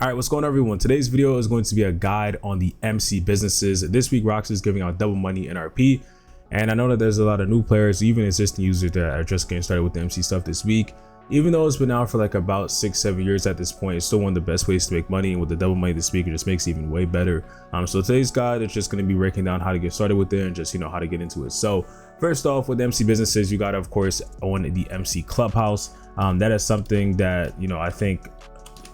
All right, what's going on, everyone? Today's video is going to be a guide on the MC businesses. This week, Rox is giving out double money NRP, and I know that there's a lot of new players, even existing users that are just getting started with the MC stuff this week. Even though it's been out for like about 6-7 years at this point, it's still one of the best ways to make money, and with the double money this week, it just makes it even way better. So today's guide is just going to be breaking down how to get started with it and just how to get into it. So first off, with MC businesses, you got to of course own the MC Clubhouse. That is something that I think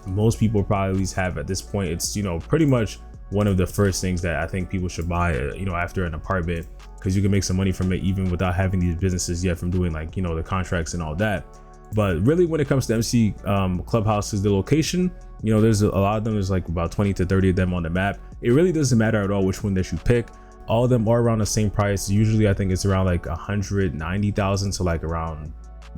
most people probably at least have at this point. It's pretty much one of the first things that I think people should buy after an apartment, because you can make some money from it even without having these businesses yet from doing like the contracts and all that. But really, when it comes to MC Clubhouses, the location, there's a lot of them. There's like about 20 to 30 of them on the map. It really doesn't matter at all which one that you pick. All of them are around the same price. Usually I think it's around like 190,000 to like around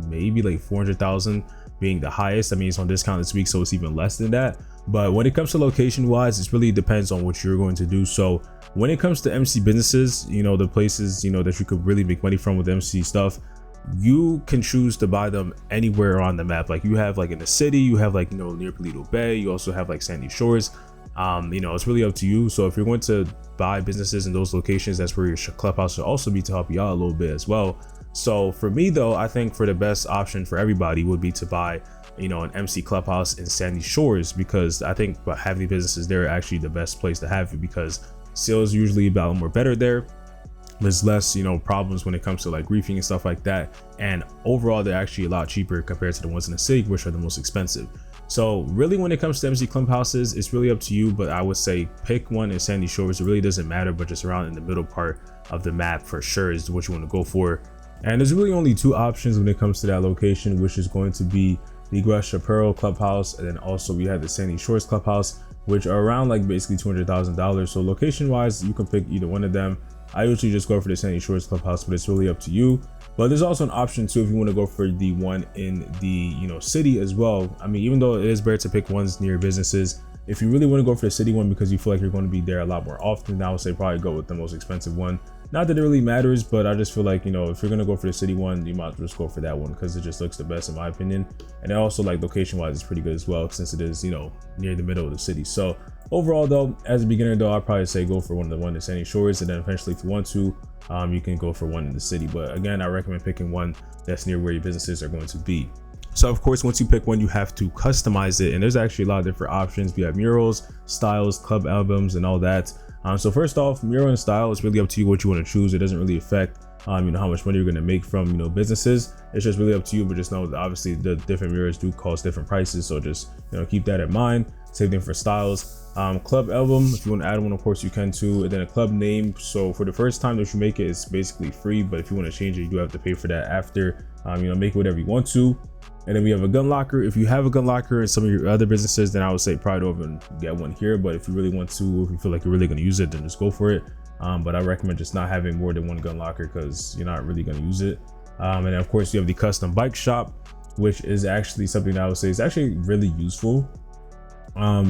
maybe like 400,000 being the highest. I mean, it's on discount this week, so it's even less than that. But when it comes to location wise, it really depends on what you're going to do. So when it comes to MC businesses, the places that you could really make money from with MC stuff, you can choose to buy them anywhere on the map. Like you have like in the city, you have like near Paleto Bay, you also have like Sandy Shores. It's really up to you. So if you're going to buy businesses in those locations, that's where your clubhouse should also be to help you out a little bit as well. So for me though, I think for the best option for everybody would be to buy an MC Clubhouse in Sandy Shores, because I think having businesses there are actually the best place to have it, because sales usually about more better there. There's less problems when it comes to like griefing and stuff like that, and overall they're actually a lot cheaper compared to the ones in the city, which are the most expensive. So really, when it comes to MC Clubhouses, it's really up to you, but I would say pick one in Sandy Shores. It really doesn't matter, but just around in the middle part of the map for sure is what you want to go for. And there's really only two options when it comes to that location, which is going to be the Grand Chaparral Clubhouse, and then also we have the Sandy Shores Clubhouse, which are around like basically $200,000. So location wise, you can pick either one of them. I usually just go for the Sandy Shores Clubhouse, but it's really up to you. But there's also an option too if you want to go for the one in the city as well. I mean, even though it is better to pick ones near businesses, if you really want to go for the city one because you feel like you're going to be there a lot more often, I would say probably go with the most expensive one. Not that it really matters, but I just feel like if you're going to go for the city one, you might just go for that one because it just looks the best in my opinion. And then also like location wise, it's pretty good as well, since it is near the middle of the city. So overall though, as a beginner though, I'd probably say go for one in Sandy Shores, and then eventually if you want to, you can go for one in the city. But again, I recommend picking one that's near where your businesses are going to be. So of course, once you pick one, you have to customize it, and there's actually a lot of different options. We have murals, styles, club albums, and all that. So first off, mural and style, it's really up to you what you want to choose. It doesn't really affect how much money you're going to make from businesses. It's just really up to you, but just know that obviously the different murals do cost different prices, so just keep that in mind. Same thing for styles. Club album, if you want to add one, of course you can too. And then a club name, so for the first time that you make it, it's basically free, but if you want to change it, you do have to pay for that after. Make whatever you want to. And then we have a gun locker. If you have a gun locker in some of your other businesses, then I would say probably don't even get one here. But if you really want to, if you feel like you're really going to use it, then just go for it. But I recommend just not having more than one gun locker, because you're not really going to use it. And then of course you have the custom bike shop, which is actually something that I would say is actually really useful.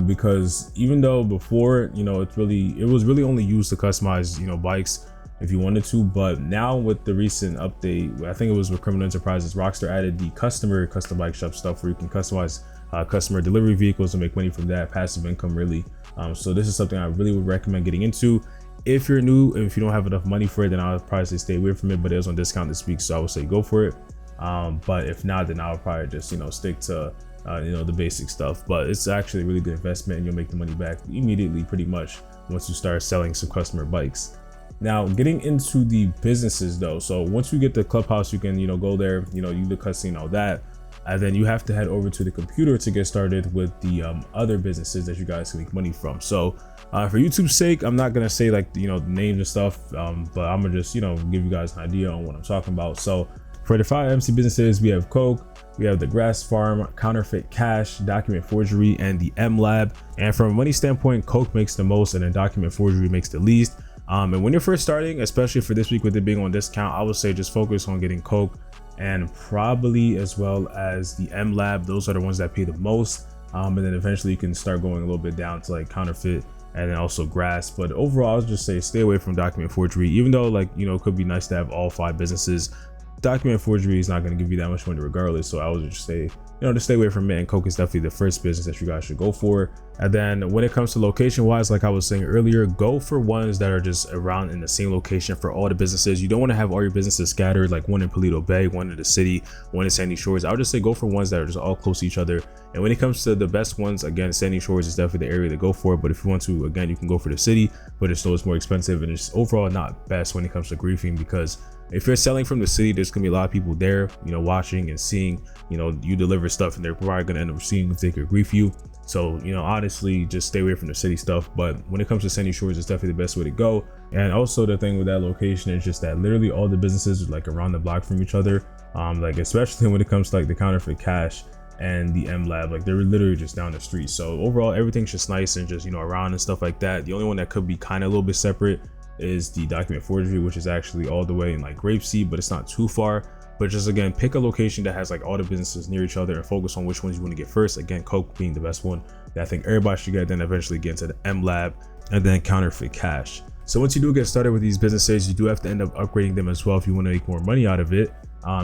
Because even though before, it was really only used to customize, bikes if you wanted to, but now with the recent update, I think it was with Criminal Enterprises, Rockstar added the custom bike shop stuff where you can customize customer delivery vehicles and make money from that, passive income really. So this is something I really would recommend getting into. If you're new and if you don't have enough money for it, then I would probably say stay away from it, but it was on discount this week, so I would say go for it. But if not, then I would probably just stick to the basic stuff. But it's actually a really good investment, and you'll make the money back immediately pretty much once you start selling some customer bikes. Now getting into the businesses though, so once you get the clubhouse, you can go there, do the cutscene, all that, and then you have to head over to the computer to get started with the other businesses that you guys can make money from. So for YouTube's sake, I'm not gonna say like the names and stuff, but I'm gonna just give you guys an idea on what I'm talking about. So for the 5 MC businesses, we have Coke, we have the Grass Farm, Counterfeit Cash, Document Forgery, and the M Lab. And from a money standpoint, Coke makes the most, and then Document Forgery makes the least. And when you're first starting, especially for this week with it being on discount, I would say just focus on getting Coke, and probably as well as the M Lab. Those are the ones that pay the most. And then eventually you can start going a little bit down to like Counterfeit and then also Grass. But overall, I'll just say stay away from Document Forgery, even though it could be nice to have all 5 businesses. document forgery is not going to give you that much money regardless, so I would just say, just stay away from it. And Coke is definitely the first business that you guys should go for. And then when it comes to location wise, like I was saying earlier, go for ones that are just around in the same location for all the businesses. You don't want to have all your businesses scattered, like one in Paleto Bay, one in the city, one in Sandy Shores. I would just say go for ones that are just all close to each other. And when it comes to the best ones, again, Sandy Shores is definitely the area to go for. But if you want to, again, you can go for the city, but it's still more expensive and it's overall not best when it comes to griefing, because if you're selling from the city, there's gonna be a lot of people there, watching and seeing, you deliver stuff, and they're probably gonna end up seeing if they could grief you. So, honestly, just stay away from the city stuff. But when it comes to Sandy Shores, it's definitely the best way to go. And also the thing with that location is just that literally all the businesses are like around the block from each other. Like especially when it comes to like the Counterfeit Cash and the M Lab, like they're literally just down the street. So overall, everything's just nice and just, around and stuff like that. The only one that could be kind of a little bit separate is the document forgery, which is actually all the way in like Grapeseed, but it's not too far. But just again, pick a location that has like all the businesses near each other and focus on which ones you want to get first. Again, Coke being the best one that I think everybody should get, then eventually get into the M Lab and then Counterfeit Cash. So once you do get started with these businesses, you do have to end up upgrading them as well if you want to make more money out of it.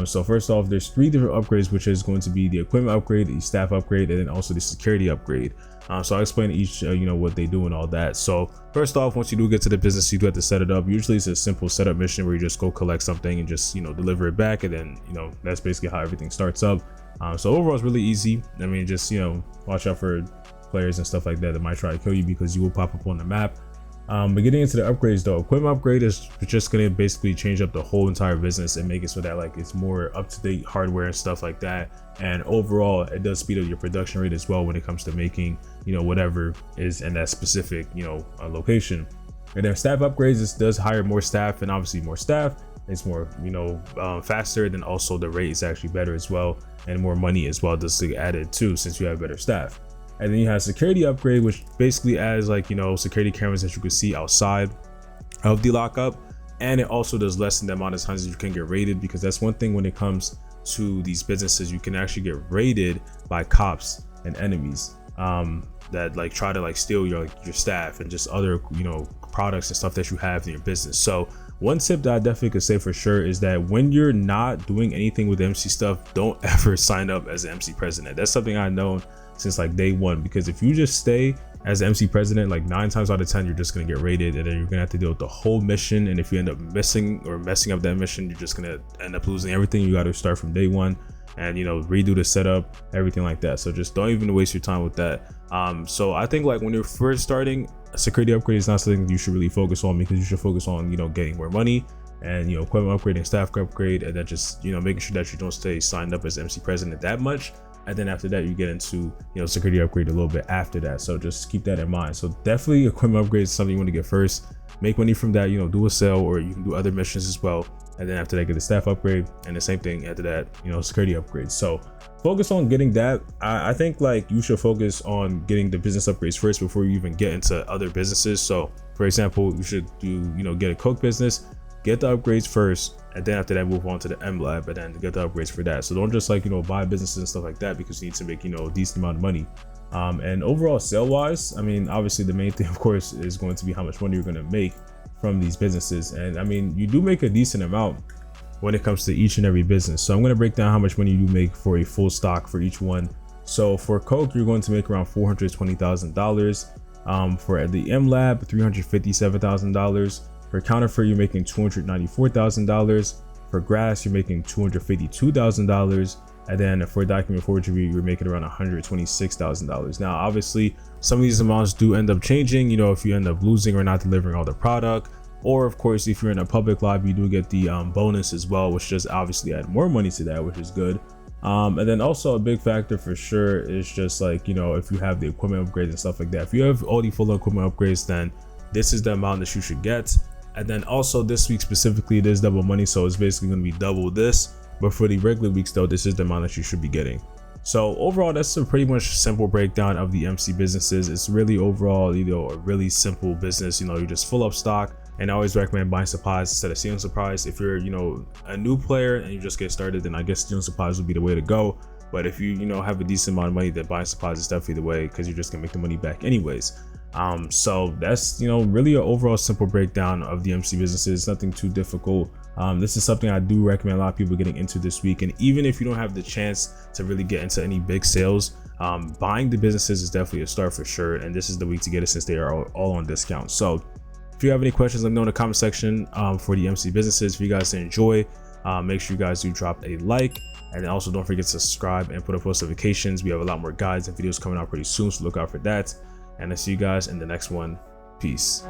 So first off, there's 3 different upgrades, which is going to be the equipment upgrade, the staff upgrade, and then also the security upgrade. So I'll explain each, what they do and all that. So first off, once you do get to the business, you do have to set it up. Usually it's a simple setup mission where you just go collect something and just, deliver it back. And then, that's basically how everything starts up. So overall, it's really easy. I mean, just, watch out for players and stuff like that might try to kill you, because you will pop up on the map. But getting into the upgrades though, equipment upgrade is just going to basically change up the whole entire business and make it so that like it's more up-to-date hardware and stuff like that. And overall, it does speed up your production rate as well when it comes to making, whatever is in that specific, location. And then staff upgrades, this does hire more staff, and obviously more staff, it's more, faster. Then also the rate is actually better as well, and more money as well does get added too, since you have better staff. And then you have security upgrade, which basically adds like, security cameras that you can see outside of the lockup. And it also does lessen the amount of times that you can get raided, because that's one thing when it comes to these businesses, you can actually get raided by cops and enemies that like try to like steal your staff and just other, products and stuff that you have in your business. So one tip that I definitely could say for sure is that when you're not doing anything with MC stuff, don't ever sign up as an MC president. That's something I've known since like day one, because if you just stay as MC president, like 9 times out of 10 you're just gonna get raided, and then you're gonna have to deal with the whole mission. And if you end up missing or messing up that mission, you're just gonna end up losing everything. You got to start from day one and redo the setup, everything like that. So just don't even waste your time with that. So I think like when you're first starting, a security upgrade is not something you should really focus on, because you should focus on getting more money and equipment upgrade and staff upgrade, and then just making sure that you don't stay signed up as MC president that much. And then after that, you get into security upgrade a little bit after that. So just keep that in mind. So definitely equipment upgrade is something you want to get first. Make money from that, do a sale, or you can do other missions as well. And then after that, get the staff upgrade, and the same thing after that, security upgrade. So focus on getting that. I think like you should focus on getting the business upgrades first before you even get into other businesses. So for example, you should do, get a Coke business, get the upgrades first, and then after that move on to the M Lab and then get the upgrades for that. So don't just like buy businesses and stuff like that, because you need to make a decent amount of money. And overall sale wise, I mean, obviously the main thing of course is going to be how much money you're going to make from these businesses. And I mean, you do make a decent amount when it comes to each and every business. So I'm going to break down how much money you do make for a full stock for each one. So for Coke, you're going to make around $420,000. For the M Lab, $357,000. For Counterfeit, you're making $294,000. For Grass, you're making $252,000. And then for document forgery, you're making around $126,000. Now, obviously, some of these amounts do end up changing, if you end up losing or not delivering all the product. Or of course, if you're in a public lobby, you do get the bonus as well, which just obviously add more money to that, which is good. And then also a big factor for sure is just like, if you have the equipment upgrades and stuff like that. If you have all the full equipment upgrades, then this is the amount that you should get. And then also this week specifically, there's double money, so it's basically going to be double this. But for the regular weeks though, this is the amount that you should be getting. So overall, that's a pretty much simple breakdown of the MC businesses. It's really overall, a really simple business. You just fill up stock, and I always recommend buying supplies instead of stealing supplies. If you're, a new player and you just get started, then I guess stealing supplies would be the way to go. But if you, have a decent amount of money, then buying supplies is definitely the way, because you're just gonna make the money back anyways. So that's really an overall simple breakdown of the MC businesses. Nothing too difficult. This is something I do recommend a lot of people getting into this week. And even if you don't have the chance to really get into any big sales, buying the businesses is definitely a start for sure. And this is the week to get it since they are all on discount. So if you have any questions, let me know in the comment section for the MC businesses. If you guys enjoy, make sure you guys do drop a like, and also don't forget to subscribe and put up post notifications. We have a lot more guides and videos coming out pretty soon, so look out for that. And I'll see you guys in the next one. Peace.